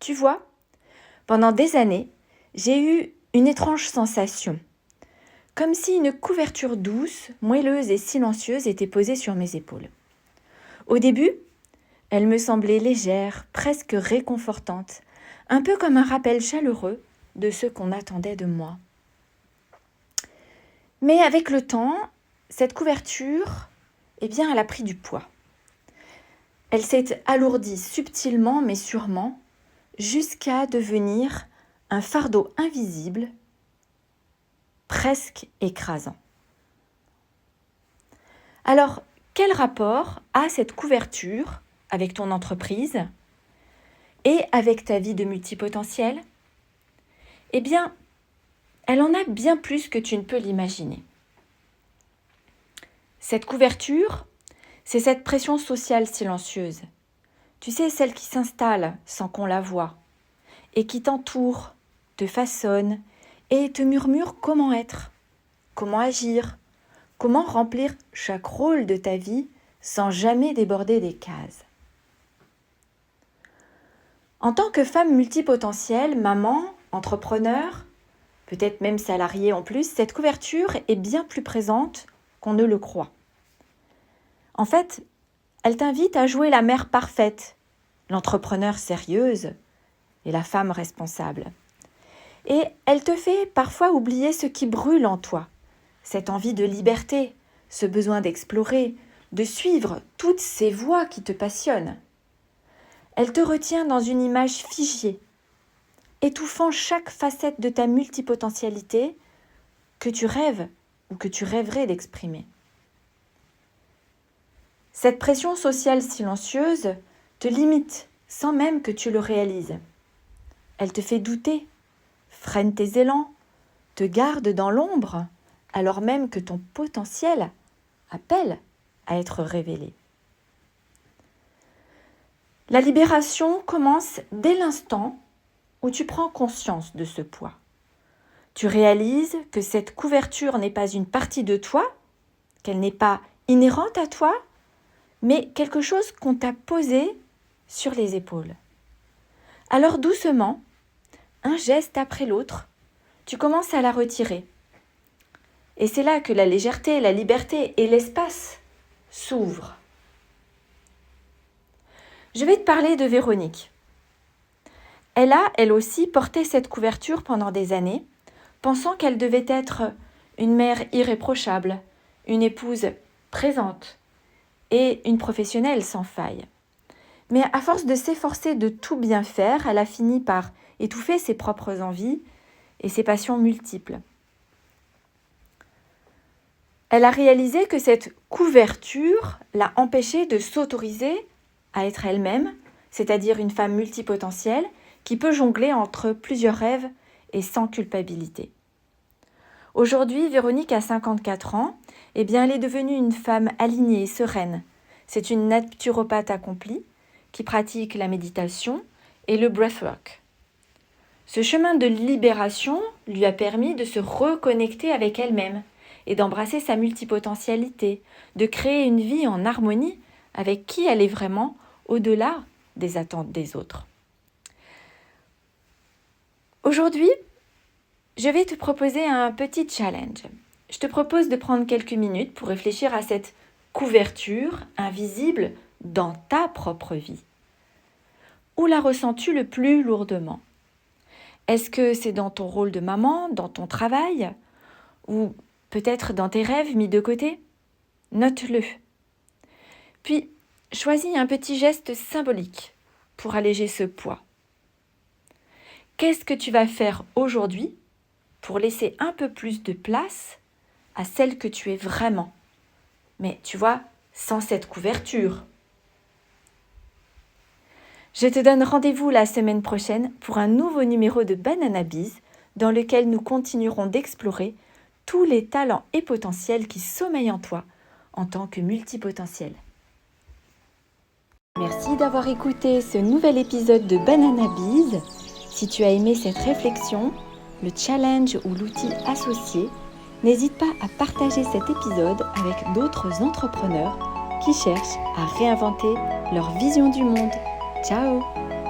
Tu vois, pendant des années, j'ai eu une étrange sensation, comme si une couverture douce, moelleuse et silencieuse était posée sur mes épaules. Au début, elle me semblait légère, presque réconfortante, un peu comme un rappel chaleureux de ce qu'on attendait de moi. Mais avec le temps, cette couverture, elle a pris du poids. Elle s'est alourdie subtilement mais sûrement, jusqu'à devenir un fardeau invisible, presque écrasant. Alors, quel rapport a cette couverture avec ton entreprise et avec ta vie de multipotentiel ? Eh bien, elle en a bien plus que tu ne peux l'imaginer. Cette couverture, c'est cette pression sociale silencieuse. Tu sais, celle qui s'installe sans qu'on la voie et qui t'entoure, te façonne et te murmure comment être, comment agir, comment remplir chaque rôle de ta vie sans jamais déborder des cases. En tant que femme multipotentielle, maman, entrepreneur, peut-être même salariée en plus, cette couverture est bien plus présente qu'on ne le croit. En fait, elle t'invite à jouer la mère parfaite, l'entrepreneur sérieuse et la femme responsable. Et elle te fait parfois oublier ce qui brûle en toi, cette envie de liberté, ce besoin d'explorer, de suivre toutes ces voies qui te passionnent. Elle te retient dans une image figée, étouffant chaque facette de ta multipotentialité que tu rêves ou que tu rêverais d'exprimer. Cette pression sociale silencieuse te limite sans même que tu le réalises. Elle te fait douter, freine tes élans, te garde dans l'ombre, alors même que ton potentiel appelle à être révélé. La libération commence dès l'instant où tu prends conscience de ce poids. Tu réalises que cette couverture n'est pas une partie de toi, qu'elle n'est pas inhérente à toi, mais quelque chose qu'on t'a posé sur les épaules. Alors doucement, un geste après l'autre, tu commences à la retirer. Et c'est là que la légèreté, la liberté et l'espace s'ouvrent. Je vais te parler de Véronique. Elle a, elle aussi, porté cette couverture pendant des années, pensant qu'elle devait être une mère irréprochable, une épouse présente et une professionnelle sans faille. Mais à force de s'efforcer de tout bien faire, elle a fini par étouffer ses propres envies et ses passions multiples. Elle a réalisé que cette couverture l'a empêchée de s'autoriser à être elle-même, c'est-à-dire une femme multipotentielle qui peut jongler entre plusieurs rêves et sans culpabilité. Aujourd'hui, Véronique a 54 ans, elle est devenue une femme alignée et sereine. C'est une naturopathe accomplie qui pratique la méditation et le breathwork. Ce chemin de libération lui a permis de se reconnecter avec elle-même et d'embrasser sa multipotentialité, de créer une vie en harmonie avec qui elle est vraiment au-delà des attentes des autres. Aujourd'hui, je vais te proposer un petit challenge. Je te propose de prendre quelques minutes pour réfléchir à cette couverture invisible dans ta propre vie. Où la ressens-tu le plus lourdement ? Est-ce que c'est dans ton rôle de maman, dans ton travail, ou peut-être dans tes rêves mis de côté ? Note-le. Puis, choisis un petit geste symbolique pour alléger ce poids. Qu'est-ce que tu vas faire aujourd'hui pour laisser un peu plus de place à celle que tu es vraiment ? Mais tu vois, sans cette couverture. Je te donne rendez-vous la semaine prochaine pour un nouveau numéro de Banana Biz dans lequel nous continuerons d'explorer tous les talents et potentiels qui sommeillent en toi en tant que multipotentiel. Merci d'avoir écouté ce nouvel épisode de Banana Biz. Si tu as aimé cette réflexion, le challenge ou l'outil associé, n'hésite pas à partager cet épisode avec d'autres entrepreneurs qui cherchent à réinventer leur vision du monde. Ciao!